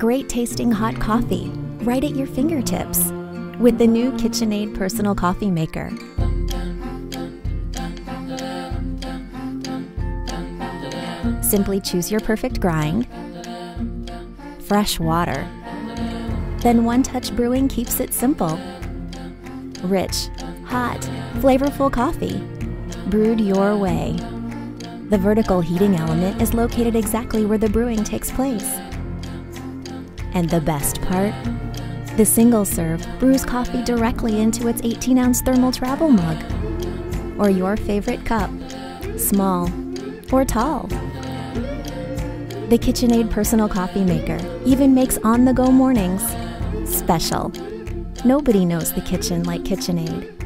great tasting hot coffee right at your fingertips with the new KitchenAid personal coffee maker. Simply choose your perfect grind, fresh water. Then one-touch brewing keeps it simple. Rich, hot, flavorful coffee, brewed your way. The vertical heating element is located exactly where the brewing takes place. And the best part? The single serve brews coffee directly into its 18-ounce thermal travel mug, or your favorite cup, small or tall. The KitchenAid personal coffee maker even makes on-the-go mornings special. Nobody knows the kitchen like KitchenAid.